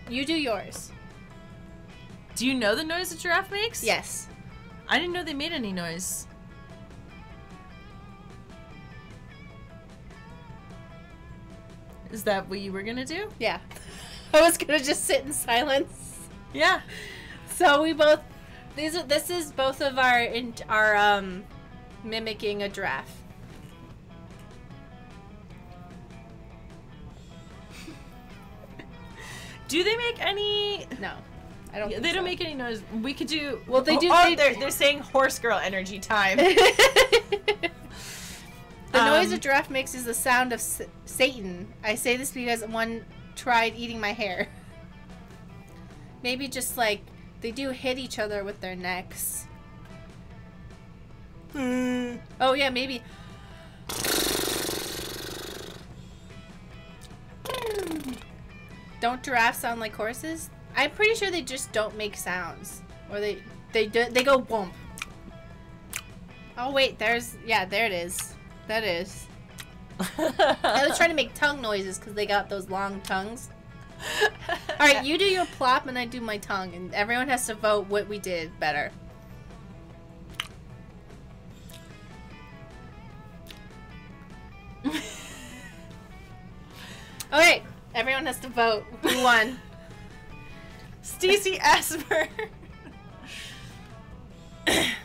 You do yours. Do you know the noise a giraffe makes? Yes. I didn't know they made any noise. Is that what you were gonna do? Yeah. I was gonna just sit in silence. Yeah. So we both. This is both of our mimicking a giraffe. Do they make any? No, I don't. They don't make any noise. We could do. Well, they do. Oh, they're saying horse girl energy time. The noise a giraffe makes is the sound of Satan. I say this because one tried eating my hair. Maybe just like they do hit each other with their necks. Oh yeah, maybe. Don't giraffes sound like horses? I'm pretty sure they just don't make sounds, or they go whoomp. Oh wait, there it is. That is. I was trying to make tongue noises because they got those long tongues. Alright, you do your plop and I do my tongue, and everyone has to vote what we did better. Okay, everyone has to vote. Who won? Stacey Asper.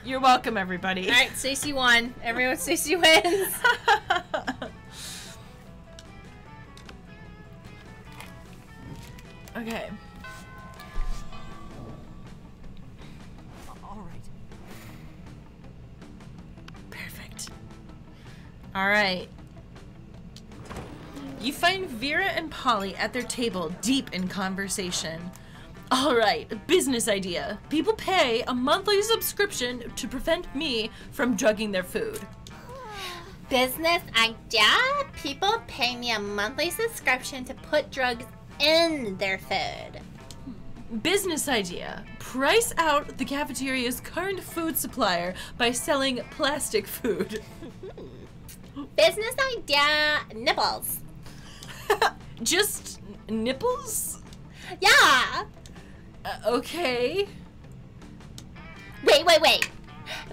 You're welcome, everybody. Alright, Stacey won. Everyone, Stacey wins. Okay. All right. Perfect. All right. You find Vera and Polly at their table, deep in conversation. All right, business idea. People pay a monthly subscription to prevent me from drugging their food. Business idea? People pay me a monthly subscription to put drugs in their food. Business idea. Price out the cafeteria's current food supplier by selling plastic food. Business idea, nipples. Just nipples? Yeah. Okay. Wait.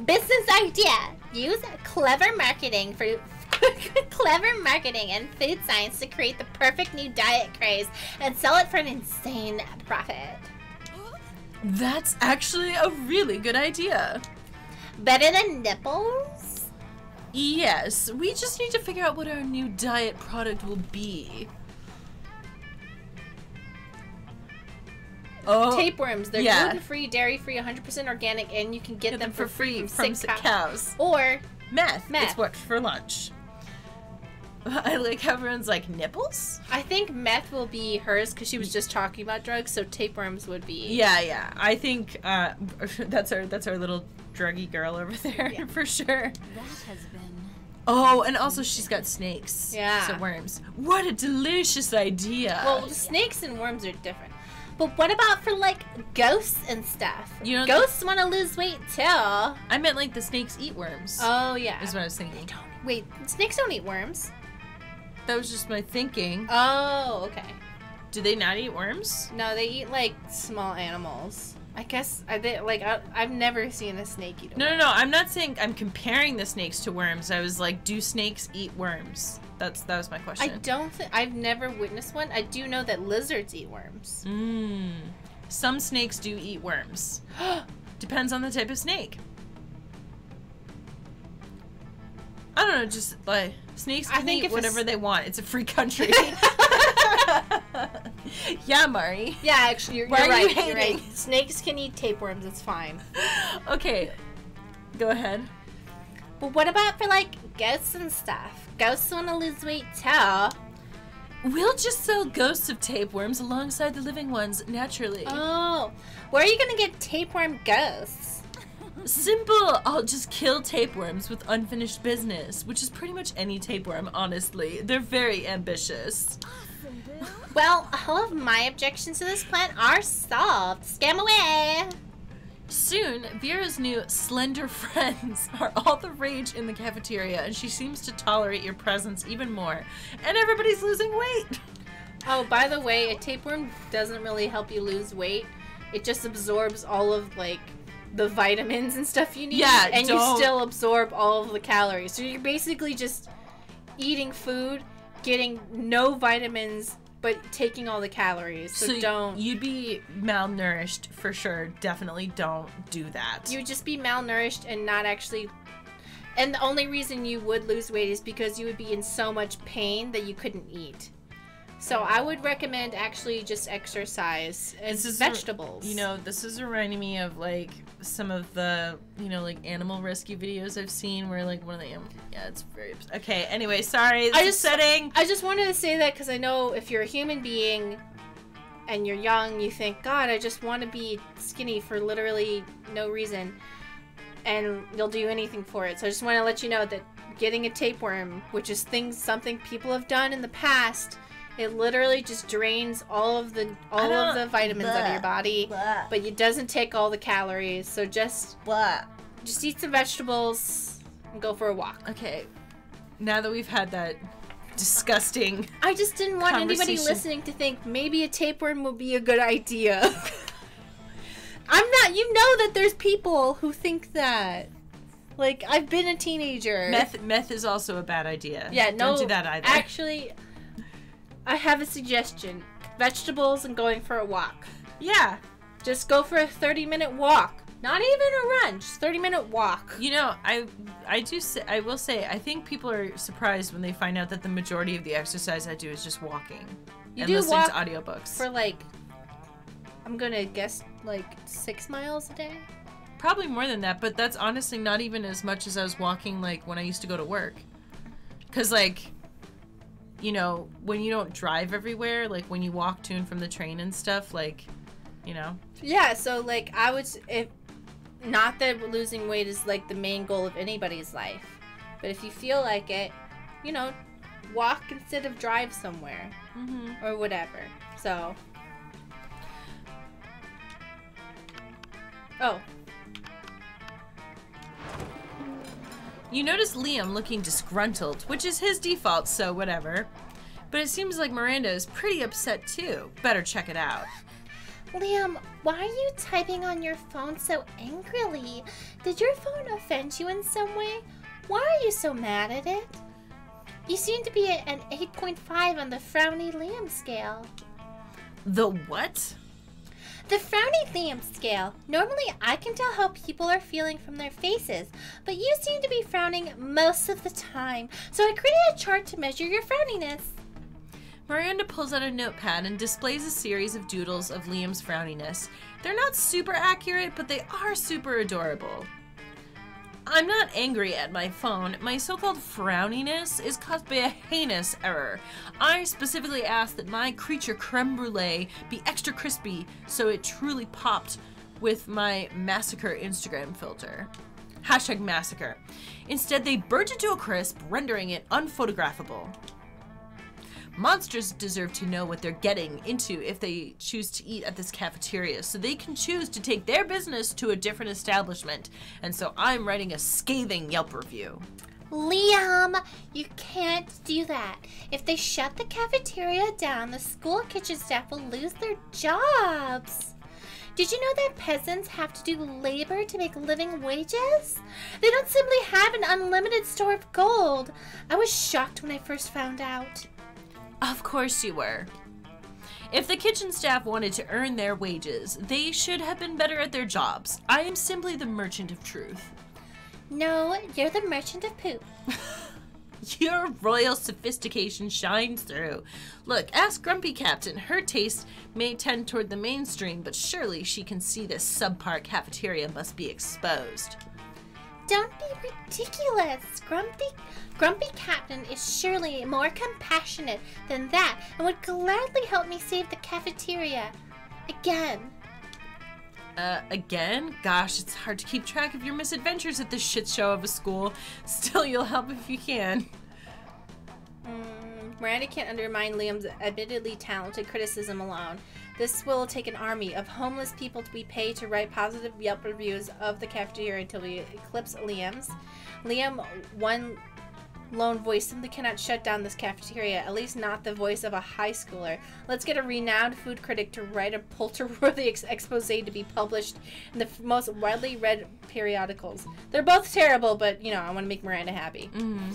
Business idea. Use clever marketing and food science to create the perfect new diet craze and sell it for an insane profit. That's actually a really good idea. Better than nipples? Yes, we just need to figure out what our new diet product will be. Oh, Tapeworms. They're yeah. gluten-free, dairy-free, 100% organic, and you can get them for free from sick cows. Or meth. It's what for lunch. I like how everyone's like, nipples? I think meth will be hers because she was just talking about drugs, so tapeworms would be... Yeah. I think that's our little druggy girl over there, for sure. That has been... Oh, and also she's got snakes. Yeah. So worms. What a delicious idea. Well, the snakes and worms are different. But what about for, like, ghosts and stuff? You know, ghosts want to lose weight, too. I meant, like, the snakes eat worms. Oh, yeah. Is what I was thinking. Wait, snakes don't eat worms. That was just my thinking. Oh, okay. Do they not eat worms? No, they eat, like, small animals. I guess, I've never seen a snake eat a worm. No. I'm not saying I'm comparing the snakes to worms. I was like, do snakes eat worms? That was my question. I don't think... I've never witnessed one. I do know that lizards eat worms. Some snakes do eat worms. Depends on the type of snake. I don't know, just like snakes can eat whatever they want. It's a free country. Yeah, Mari. Yeah, actually, you're right. You're right. Snakes can eat tapeworms. It's fine. Okay, go ahead. But what about for, like, ghosts and stuff? Ghosts want to lose weight, too. We'll just sell ghosts of tapeworms alongside the living ones, naturally. Oh. Where are you going to get tapeworm ghosts? Simple. I'll just kill tapeworms with unfinished business, which is pretty much any tapeworm, honestly. They're very ambitious. Well, all of my objections to this plan are solved. Scam away! Soon, Vera's new slender friends are all the rage in the cafeteria, and she seems to tolerate your presence even more. And everybody's losing weight. Oh, by the way, a tapeworm doesn't really help you lose weight. It just absorbs all of, like, the vitamins and stuff you need. Yeah, and you still absorb all of the calories. So you're basically just eating food, getting no vitamins, but taking all the calories. So don't. You'd be malnourished for sure. Definitely don't do that. You would just be malnourished and not actually. And the only reason you would lose weight is because you would be in so much pain that you couldn't eat. So I would recommend actually just exercise and vegetables. This is reminding me of, like, some of the, like, animal rescue videos I've seen where, like, one of the yeah, it's very... Okay, anyway, sorry. I just wanted to say that because I know if you're a human being and you're young, you think, God, I just want to be skinny for literally no reason. And you'll do anything for it. So I just want to let you know that getting a tapeworm, which is something people have done in the past... It literally just drains all of the vitamins out of your body, but it doesn't take all the calories. So just eat some vegetables and go for a walk. Okay, now that we've had that disgusting I just didn't want anybody listening to think maybe a tapeworm would be a good idea. You know that there's people who think that. Like, I've been a teenager. Meth is also a bad idea. Yeah, no. Don't do that either. Actually... I have a suggestion. Vegetables and going for a walk. Yeah. Just go for a 30-minute walk. Not even a run, just 30-minute walk. I will say, I think people are surprised when they find out that the majority of the exercise I do is just walking. And listening to audiobooks. For like, I'm gonna guess like 6 miles a day? Probably more than that, but that's honestly not even as much as I was walking like when I used to go to work. 'Cause like... when you don't drive everywhere, like when you walk to and from the train and stuff, like, Yeah, so like not that losing weight is like the main goal of anybody's life, but if you feel like it, walk instead of drive somewhere, or whatever. So, You notice Liam looking disgruntled, which is his default, so whatever. But it seems like Miranda is pretty upset too. Better check it out. Liam, why are you typing on your phone so angrily? Did your phone offend you in some way? Why are you so mad at it? You seem to be at an 8.5 on the Frowny Liam scale. The what? The Frowny Liam scale. Normally I can tell how people are feeling from their faces, but you seem to be frowning most of the time, so I created a chart to measure your frowniness. Miranda pulls out a notepad and displays a series of doodles of Liam's frowniness. They're not super accurate, but they are super adorable. I'm not angry at my phone. My so-called frowniness is caused by a heinous error. I specifically asked that my creature creme brulee be extra crispy so it truly popped with my massacre Instagram filter. Hashtag massacre. Instead, they burnt it to a crisp, rendering it unphotographable. Monsters deserve to know what they're getting into if they choose to eat at this cafeteria, so they can choose to take their business to a different establishment. And so I'm writing a scathing Yelp review. Liam, you can't do that. If they shut the cafeteria down, the school kitchen staff will lose their jobs. Did you know that peasants have to do labor to make living wages? They don't simply have an unlimited store of gold. I was shocked when I first found out. Of course you were. If the kitchen staff wanted to earn their wages, they should have been better at their jobs. I am simply the merchant of truth. No, you're the merchant of poop. Your royal sophistication shines through. Look, ask Grumpy Captain. Her taste may tend toward the mainstream, but surely she can see this subpar cafeteria must be exposed. Don't be ridiculous. Grumpy Captain is surely more compassionate than that and would gladly help me save the cafeteria. Again. Again? Gosh, it's hard to keep track of your misadventures at this shit show of a school. Still, you'll help if you can. Miranda can't undermine Liam's admittedly talented criticism alone. This will take an army of homeless people we pay to write positive Yelp reviews of the cafeteria until we eclipse Liam's. Liam, one lone voice simply cannot shut down this cafeteria, at least not the voice of a high schooler. Let's get a renowned food critic to write a Poulter-worthy expose to be published in the most widely read periodicals. They're both terrible, but, you know, I want to make Miranda happy. Mm-hmm.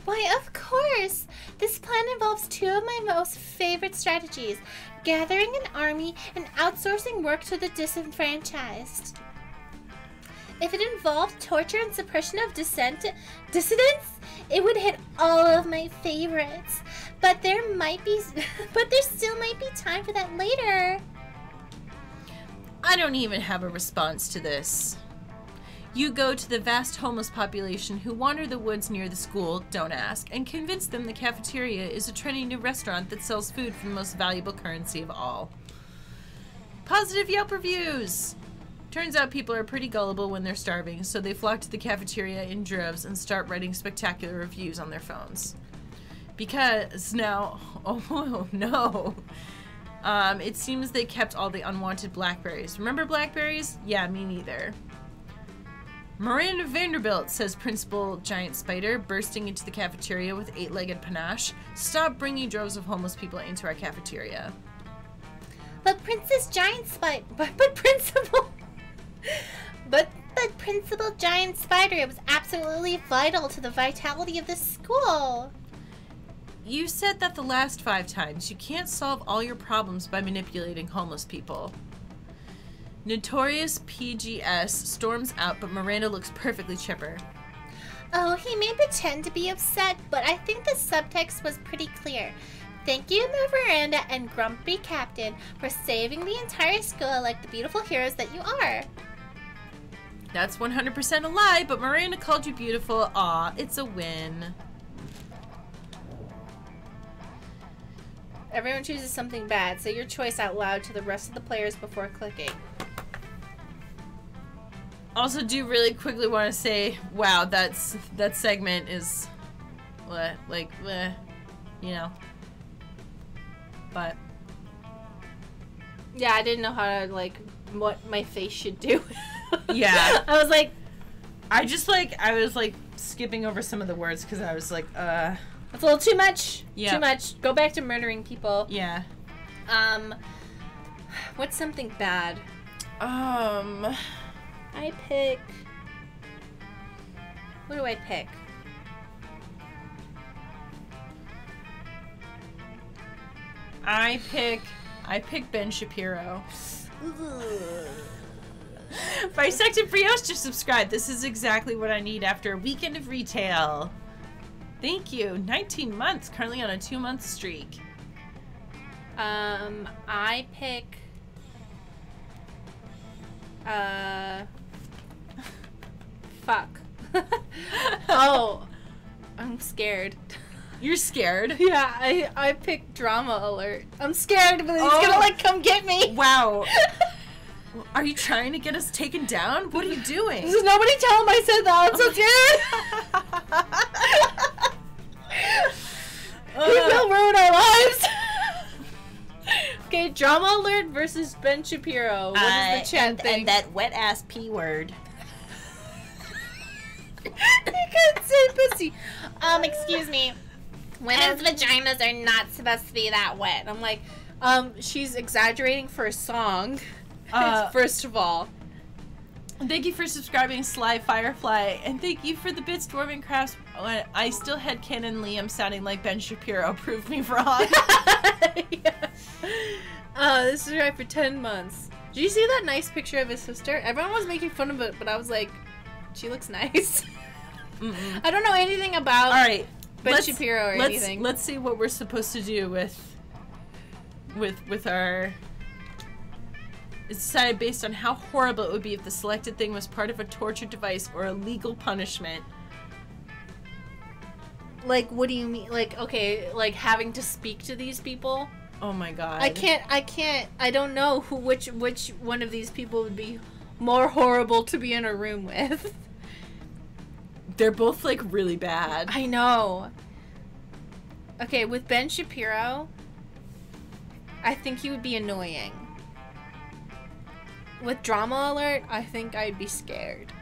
Why, of course! This plan involves two of my most favorite strategies: gathering an army and outsourcing work to the disenfranchised. If it involved torture and suppression of dissidents, it would hit all of my favorites. But there still might be time for that later. I don't even have a response to this. You go to the vast homeless population who wander the woods near the school, don't ask, and convince them the cafeteria is a trendy new restaurant that sells food for the most valuable currency of all. Positive Yelp reviews! Turns out people are pretty gullible when they're starving, so they flock to the cafeteria in droves and start writing spectacular reviews on their phones. Because now, oh no, it seems they kept all the unwanted blackberries. Remember blackberries? Yeah, me neither. Miranda Vanderbilt, says Principal Giant Spider, bursting into the cafeteria with 8-legged panache. Stop bringing droves of homeless people into our cafeteria. But Princess Giant Spider, but Principal... But Principal Giant Spider, it was absolutely vital to the vitality of the school. You said that the last 5 times. You can't solve all your problems by manipulating homeless people. Notorious PGS storms out, but Miranda looks perfectly chipper. Oh, he may pretend to be upset, but I think the subtext was pretty clear. Thank you, Miranda and Grumpy Captain, for saving the entire school like the beautiful heroes that you are. That's 100% a lie, but Miranda called you beautiful. Aw, it's a win. Everyone chooses something bad. Say your choice out loud to the rest of the players before clicking. Also, do really quickly want to say, wow, that segment is, you know. But yeah, I didn't know how to, like, what my face should do. Yeah. I was like, I was skipping over some of the words because I was like, that's a little too much. Yeah. Too much. Go back to murdering people. Yeah. What's something bad? I pick... What do I pick? I pick Ben Shapiro. Bisected Brioche just subscribed. This is exactly what I need after a weekend of retail. Thank you. 19 months. Currently on a 2-month streak. I pick... Fuck. Oh. I'm scared. You're scared? Yeah, I picked Drama Alert. I'm scared, but he's gonna, like, come get me. Wow. Are you trying to get us taken down? What are you doing? Does nobody tell him I said that? I'm so scared. He will ruin our lives. Okay, Drama Alert versus Ben Shapiro. What is the chat thing? And that wet ass P word. You can't say pussy. Excuse me. Women's vaginas are not supposed to be that wet. I'm like, she's exaggerating for a song. First of all. Thank you for subscribing, Sly Firefly, and thank you for the bits, Dwarven Crafts. I still had Canon Liam sounding like Ben Shapiro. Prove me wrong. Yeah. This is right for 10 months. Did you see that nice picture of his sister? Everyone was making fun of it, but I was like, she looks nice. Mm-mm. I don't know anything about Ben Shapiro or anything. Let's see what we're supposed to do with our... It's decided based on how horrible it would be if the selected thing was part of a torture device or a legal punishment. Like, what do you mean? Like, okay, like having to speak to these people? Oh my god. I don't know which one of these people would be more horrible to be in a room with. They're both, like, really bad. I know. Okay, with Ben Shapiro, I think he would be annoying. With Drama Alert, I think I'd be scared.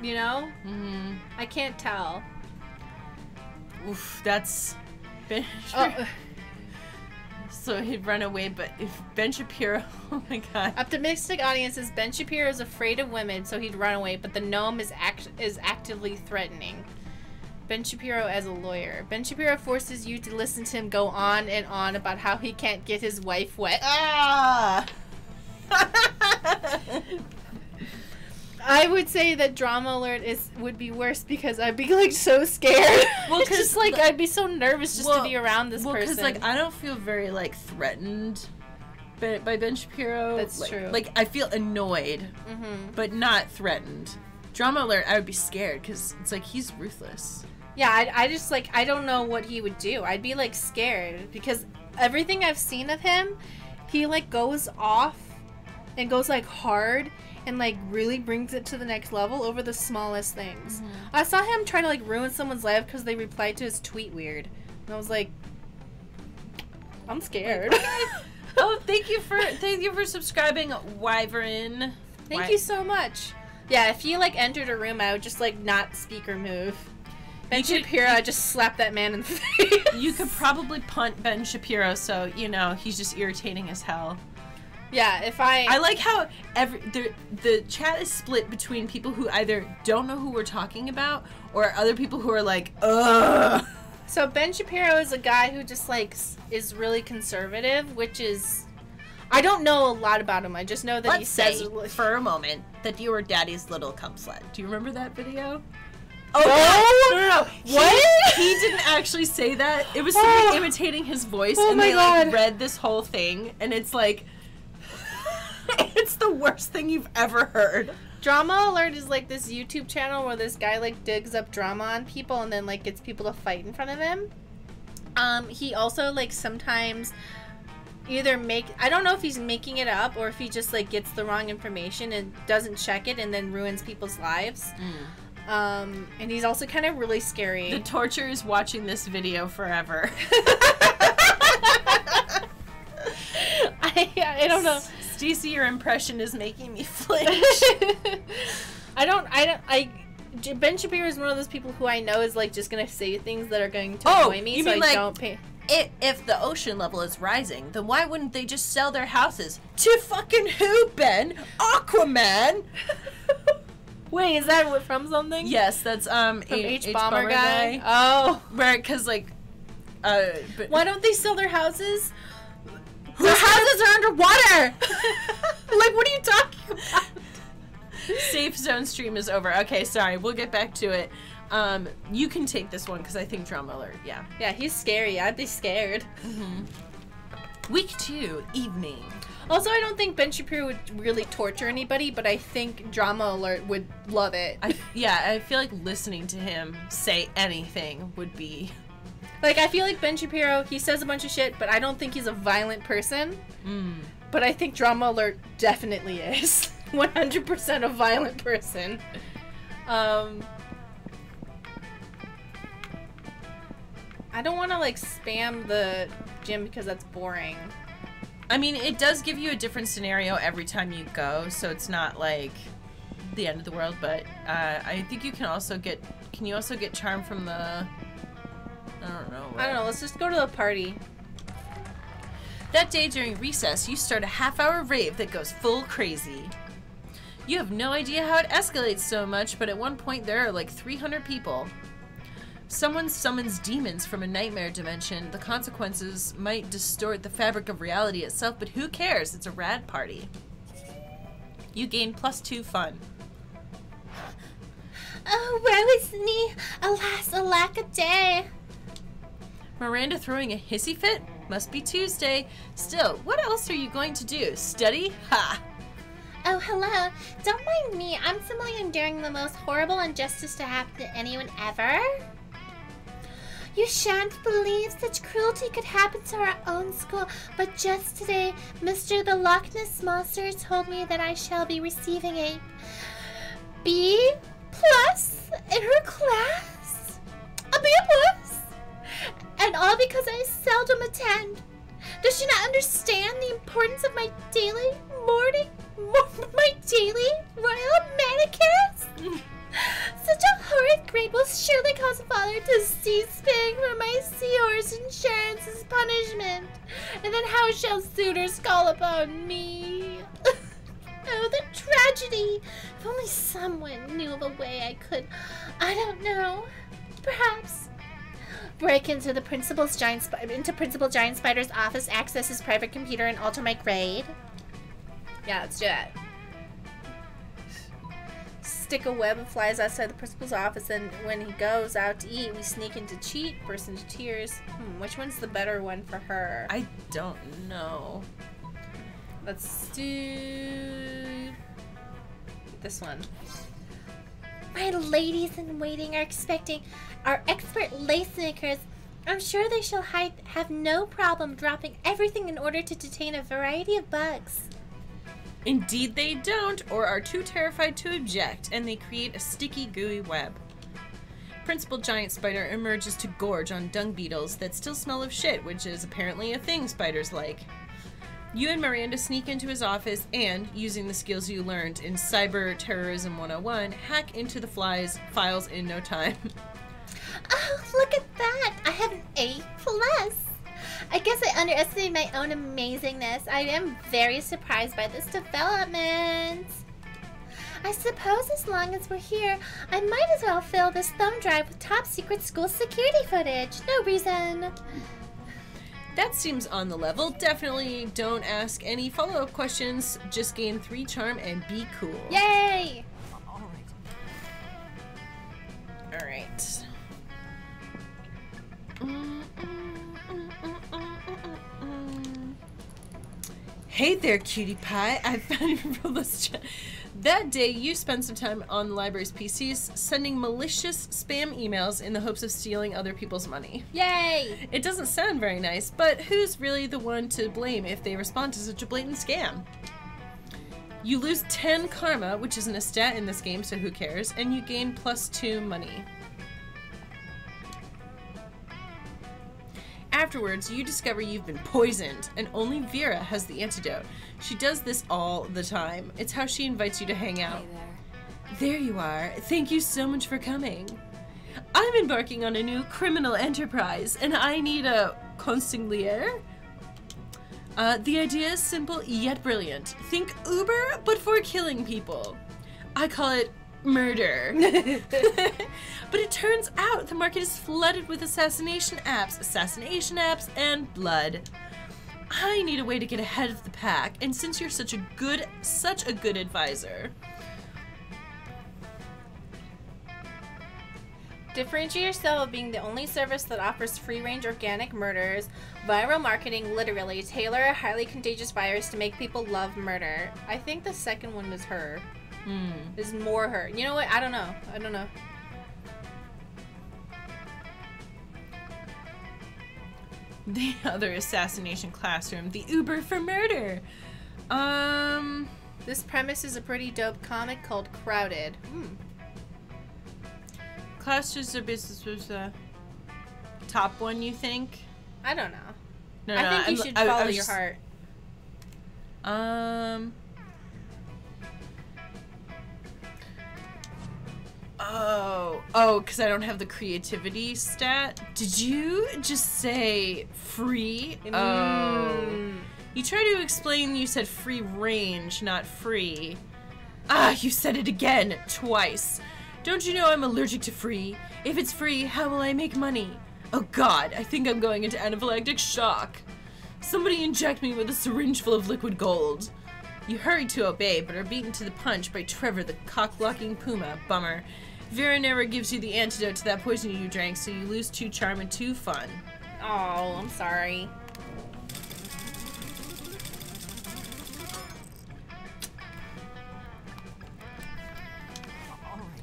You know? Mm-hmm. I can't tell. Oof, that's... So he'd run away, but if Ben Shapiro... Oh my god. Optimistic audience says Ben Shapiro is afraid of women, so he'd run away, but the gnome is actively threatening. Ben Shapiro as a lawyer. Ben Shapiro forces you to listen to him go on and on about how he can't get his wife wet. Ah! I would say that Drama Alert would be worse because I'd be like so scared. Well, it's just like I'd be so nervous just to be around this person. Because like I don't feel very like threatened by Ben Shapiro. That's true. Like I feel annoyed, but not threatened. Drama Alert, I would be scared because it's like he's ruthless. Yeah, I just like I don't know what he would do. I'd be like scared because everything I've seen of him, he like goes off and goes like hard and like really brings it to the next level over the smallest things. I saw him try to like ruin someone's life because they replied to his tweet weird, and I was like, I'm scared. Oh, thank you for subscribing, Wyvern. Thank you so much. Yeah, if he like entered a room, I would just like not speak or move. Ben Shapiro, I just slapped that man in the face. You could probably punt Ben Shapiro, so you know he's just irritating as hell. Yeah, if I like how the chat is split between people who either don't know who we're talking about or other people who are like, ugh. So Ben Shapiro is a guy who just like is really conservative, which is I don't know a lot about him. I just know that he says for a moment that you were Daddy's little cum slut. Do you remember that video? Oh no. What? He didn't actually say that. It was somebody imitating his voice, and they like read this whole thing, and it's like, it's the worst thing you've ever heard. Drama Alert is like this YouTube channel where this guy like digs up drama on people and then like gets people to fight in front of him. He also like sometimes either I don't know if he's making it up or if he just like gets the wrong information and doesn't check it and then ruins people's lives. And he's also kind of really scary. The torture is watching this video forever. I don't know. Stacey, your impression is making me flinch. Ben Shapiro is one of those people who I know is like just gonna say things that are going to annoy me, so I don't pay. If the ocean level is rising, then why wouldn't they just sell their houses to fucking who, Ben? Aquaman? Wait, is that from something? Yes, that's from H Bomber guy. Oh, right, because like, but why don't they sell their houses? Their houses are underwater. Like, what are you talking about? Safe zone stream is over. Okay, sorry, we'll get back to it. You can take this one because I think Drama Alert. Yeah, he's scary. I'd be scared. Week 2, evening. Also, I don't think Ben Shapiro would really torture anybody, but I think Drama Alert would love it. I feel like listening to him say anything would be... Like, I feel like Ben Shapiro, he says a bunch of shit, but I don't think he's a violent person. But I think Drama Alert definitely is. 100% a violent person. I don't want to, like, spam the gym because that's boring. I mean, it does give you a different scenario every time you go, so it's not like the end of the world, but I think you can also get... Can you also get charm from the... I don't know, let's just go to the party. That day during recess, you start a half-hour rave that goes full crazy. You have no idea how it escalates so much, but at one point there are like 300 people. Someone summons demons from a nightmare dimension. The consequences might distort the fabric of reality itself, but who cares? It's a rad party. You gain +2 fun. Oh, woe is me! Alas, alack a day! Miranda throwing a hissy fit? Must be Tuesday. Still, what else are you going to do? Study? Ha! Oh, hello. Don't mind me. I'm simply enduring the most horrible injustice to happen to anyone ever. You shan't believe such cruelty could happen to our own school, but just today, Mr. the Loch Ness Monster told me that I shall be receiving a B+ in her class. A B+. And all because I seldom attend. Does she not understand the importance of my daily royal manicures? father to cease paying for my seahorse insurance as punishment? And then how shall suitors call upon me? Oh, the tragedy! If only someone knew of a way I could, I don't know, perhaps break into the Principal Giant Spider's office, access his private computer, and alter my grade. Yeah, let's do that. Stick a web of flies outside the principal's office, and when he goes out to eat, we sneak in to cheat, burst into tears. Which one's the better one for her? I don't know. Let's do this one. My ladies in waiting are expecting our expert lace makers. I'm sure they shall have no problem dropping everything in order to detain a variety of bugs. Indeed they don't, or are too terrified to object, and they create a sticky, gooey web. Principal Giant Spider emerges to gorge on dung beetles that still smell of shit, which is apparently a thing spiders like. You and Miranda sneak into his office and, using the skills you learned in Cyber Terrorism 101, hack into the files in no time. Oh, look at that! I have an A+. I guess I underestimated my own amazingness. I am very surprised by this development. I suppose as long as we're here, I might as well fill this thumb drive with top secret school security footage. No reason. That seems on the level. Definitely don't ask any follow-up questions. Just gain 3 charm and be cool. Yay! Alright. Hey there, cutie pie. I found your robust chat. That day, you spent some time on the library's PCs sending malicious spam emails in the hopes of stealing other people's money. Yay! It doesn't sound very nice, but who's really the one to blame if they respond to such a blatant scam? You lose 10 karma, which isn't a stat in this game, so who cares, and you gain +2 money. Afterwards, you discover you've been poisoned, and only Vera has the antidote. She does this all the time. It's how she invites you to hang out. Hey There you are. Thank you so much for coming. I'm embarking on a new criminal enterprise, and I need a consigliere. The idea is simple yet brilliant. Think Uber, but for killing people. I call it murder. But it turns out the market is flooded with assassination apps, and blood. I need a way to get ahead of the pack, and since you're such a good advisor. Differentiate yourself by being the only service that offers free-range organic murders, viral marketing, literally, tailor a highly contagious virus to make people love murder. I think the second one was her. Is more her. You know what? I don't know. The other assassination classroom, the Uber for murder. This premise is a pretty dope comic called Crowded. Class or business was the top one, you think? I don't know. No, I think you should follow your heart. Because I don't have the creativity stat. Did you just say free? You try to explain you said free range, not free. You said it again, twice. Don't you know I'm allergic to free? If it's free, how will I make money? Oh god, I think I'm going into anaphylactic shock. Somebody inject me with a syringe full of liquid gold. You hurry to obey, but are beaten to the punch by Trevor the cock-blocking puma. Bummer. Vera never gives you the antidote to that poison you drank, so you lose 2 charm and 2 fun. Oh, I'm sorry.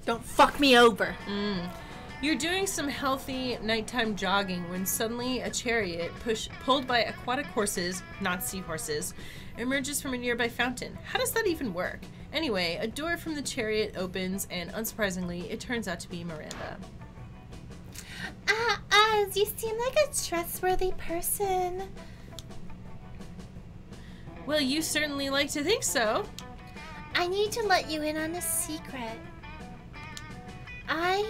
Don't fuck me over. You're doing some healthy nighttime jogging when suddenly a chariot pulled by aquatic horses, not seahorses, emerges from a nearby fountain. How does that even work? Anyway, a door from the chariot opens, and unsurprisingly, it turns out to be Miranda. Oz, you seem like a trustworthy person. Well, you certainly like to think so. I need to let you in on a secret. I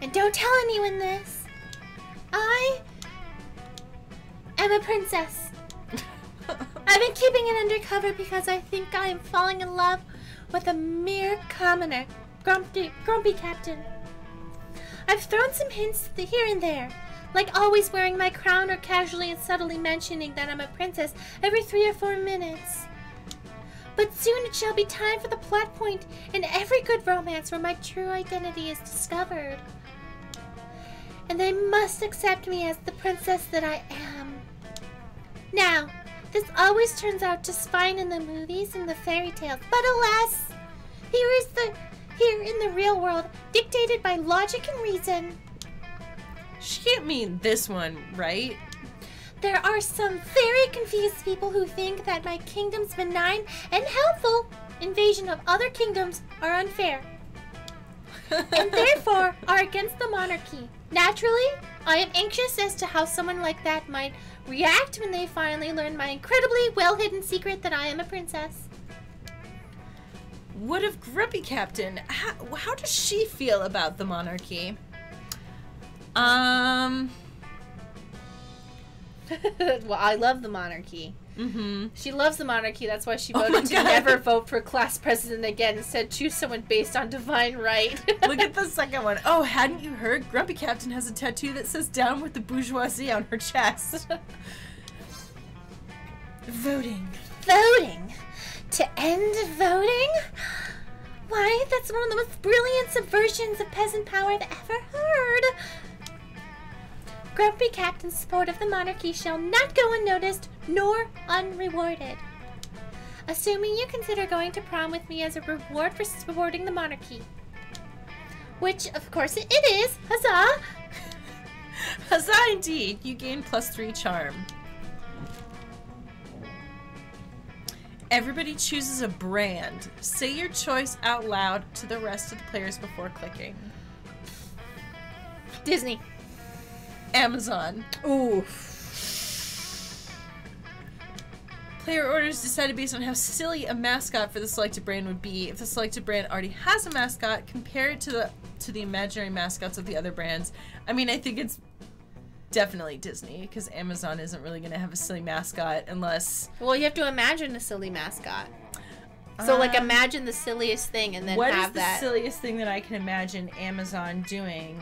And don't tell anyone this. I am a princess. I've been keeping it undercover because I think I am falling in love with a mere commoner, grumpy captain. I've thrown some hints here and there, like always wearing my crown or casually and subtly mentioning that I'm a princess every 3 or 4 minutes. But soon it shall be time for the plot point in every good romance where my true identity is discovered. And they must accept me as the princess that I am. Now, this always turns out just fine in the movies and the fairy tales, but alas, here in the real world, dictated by logic and reason. She can't mean this one, right? There are some very confused people who think that my kingdom's benign and helpful invasion of other kingdoms are unfair, and therefore are against the monarchy. Naturally, I am anxious as to how someone like that might react when they finally learn my incredibly well-hidden secret that I am a princess. What of Grumpy Captain? How does she feel about the monarchy? Well, I love the monarchy. She loves the monarchy. That's why she voted to never vote for class president again. Instead, choose someone based on divine right. Look at the second one. Oh, hadn't you heard? Grumpy Captain has a tattoo that says "Down with the bourgeoisie" on her chest. Voting. Voting? To end voting? Why, that's one of the most brilliant subversions of peasant power I've ever heard. Grumpy Captain's support of the monarchy shall not go unnoticed nor unrewarded. Assuming you consider going to prom with me as a reward for supporting the monarchy. Which, of course, it is. Huzzah! Huzzah indeed. You gain +3 charm. Everybody chooses a brand. Say your choice out loud to the rest of the players before clicking. Disney. Amazon. Ooh. Player orders decided based on how silly a mascot for the selected brand would be. If the selected brand already has a mascot, compare it to the imaginary mascots of the other brands. I mean, I think it's definitely Disney, because Amazon isn't really going to have a silly mascot unless... Well, you have to imagine a silly mascot. So, like, imagine the silliest thing and then what have is the that. silliest thing that I can imagine Amazon doing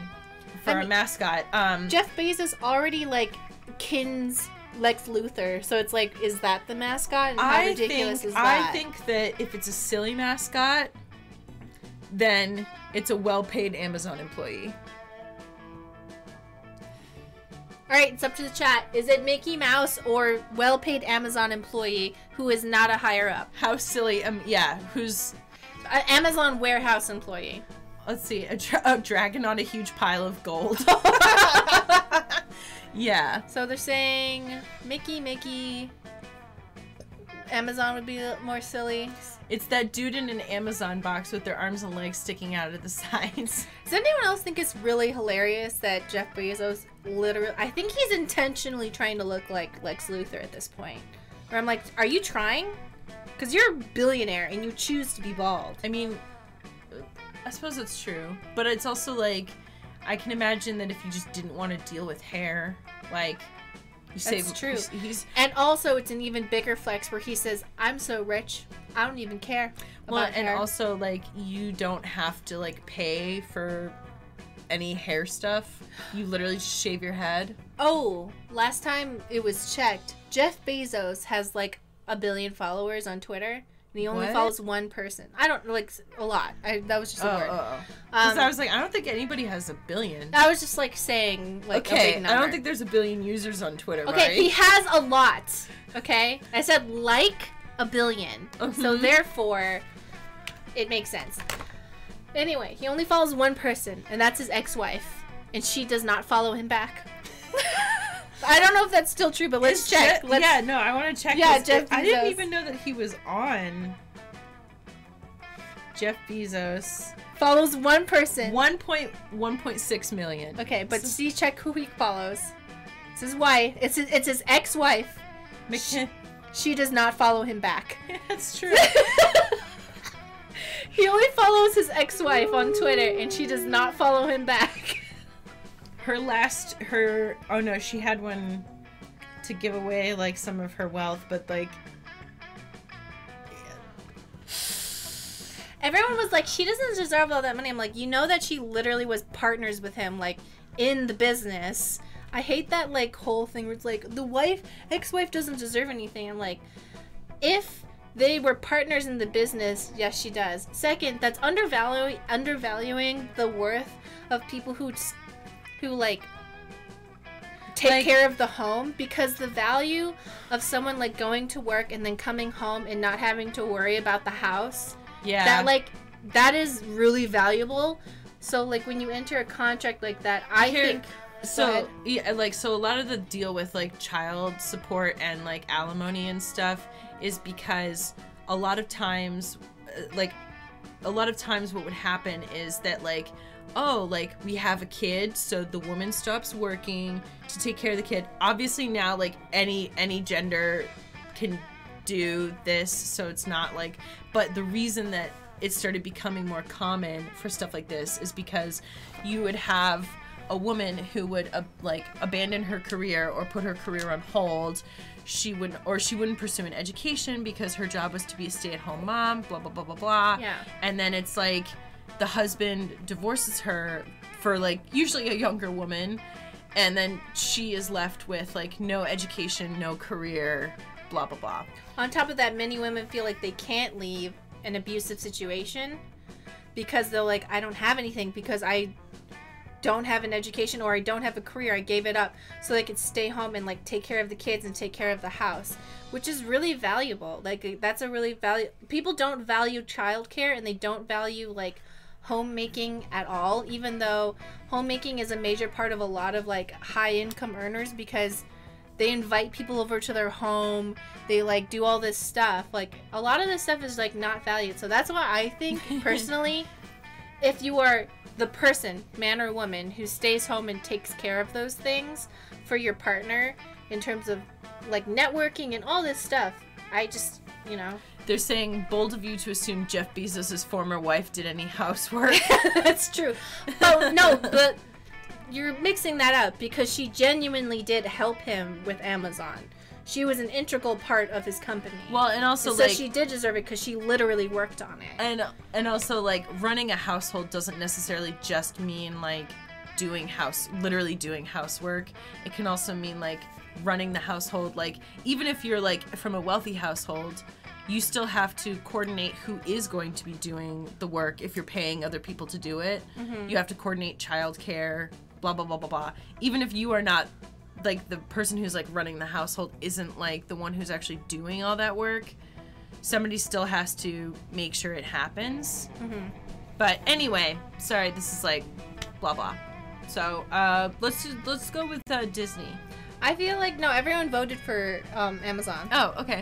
for a mascot? Jeff Bezos already, like, kins Lex Luthor, so it's like, is that the mascot? And how ridiculous is that? I think that if it's a silly mascot, then it's a well-paid Amazon employee. Alright, it's up to the chat. Is it Mickey Mouse or well-paid Amazon employee who is not a higher-up? How silly, yeah, who's... An Amazon warehouse employee. Let's see, a dragon on a huge pile of gold. Yeah. So they're saying Mickey, Amazon would be more silly. It's that dude in an Amazon box with their arms and legs sticking out of the sides. Does anyone else think it's really hilarious that Jeff Bezos literally... I think he's intentionally trying to look like Lex Luthor at this point. Where I'm like, are you trying? Because you're a billionaire and you choose to be bald. I mean, I suppose it's true. But it's also like, I can imagine that if you just didn't want to deal with hair, like... That's true. And also, it's an even bigger flex where he says, I'm so rich, I don't even care about hair. And also, like, you don't have to, like, pay for any hair stuff. You literally just shave your head. Oh, last time it was checked, Jeff Bezos has, like, 1 billion followers on Twitter. And he only follows one person. I don't, like, a lot. That was just a word. Because I was like, I don't think anybody has 1 billion. I was just, like, saying, like, a big number. I don't think there's 1 billion users on Twitter, right? Okay, he has a lot. Okay? I said, like, 1 billion. So, therefore, it makes sense. Anyway, he only follows one person, and that's his ex-wife. And she does not follow him back. I don't know if that's still true, but let's check. Yeah, no, I want to check. Yeah, Jeff Bezos. I didn't even know that he was on. Jeff Bezos follows one person. 1.6 million. Okay, but see, check who he follows. It's his wife. It's his ex-wife. She does not follow him back. That's true. He only follows his ex-wife on Twitter, and she does not follow him back. oh no, she had one to give away like some of her wealth, but like everyone was like, she doesn't deserve all that money. I'm like, you know that she literally was partners with him, like, in the business. I hate that, like, whole thing where it's like, the ex-wife doesn't deserve anything. I'm like, if they were partners in the business, yes, she does. Second, that's undervaluing the worth of people who like, take care of the home, because the value of someone, like, going to work and then coming home and not having to worry about the house... Yeah. That is really valuable. So, like, when you enter a contract like that, I think... So, yeah, like, so a lot of the deal with, like, child support and, like, alimony and stuff is because a lot of times what would happen is that, like, oh, like, we have a kid, so the woman stops working to take care of the kid. Obviously now, like, any gender can do this, so it's not like, but the reason that it started becoming more common for stuff like this is because you would have a woman who would like abandon her career or put her career on hold. She wouldn't pursue an education because her job was to be a stay-at-home mom, blah blah blah blah blah. Yeah. And then it's like the husband divorces her for, like, usually a younger woman, and then she is left with, like, no education, no career, blah blah blah. On top of that, many women feel like they can't leave an abusive situation because they're like, I don't have anything because I don't have an education or I don't have a career. I gave it up so they could stay home and, like, take care of the kids and take care of the house, which is really valuable. Like, that's a really people don't value childcare, and they don't value, like, homemaking at all, even though homemaking is a major part of a lot of, like, high income earners, because they invite people over to their home. They, like, do all this stuff. Like, a lot of this stuff is, like, not valued. So that's why I think, personally, if you are the person, man or woman, who stays home and takes care of those things for your partner in terms of, like, networking and all this stuff, I just, you know. They're saying, bold of you to assume Jeff Bezos' former wife did any housework. That's true. Oh, no, but... You're mixing that up, because she genuinely did help him with Amazon. She was an integral part of his company. Well, and also, so like, she did deserve it because she literally worked on it. And also, like, running a household doesn't necessarily just mean, like, literally doing housework. It can also mean, like, running the household. Like, even if you're, like, from a wealthy household, you still have to coordinate who is going to be doing the work if you're paying other people to do it. Mm-hmm. You have to coordinate childcare, blah, blah, blah, blah, blah. Even if you are not, like, the person who's, like, running the household isn't, like, the one who's actually doing all that work, somebody still has to make sure it happens. Mm-hmm. But anyway, sorry, this is, like, blah, blah. So, let's go with Disney. I feel like, no, everyone voted for Amazon. Oh, okay.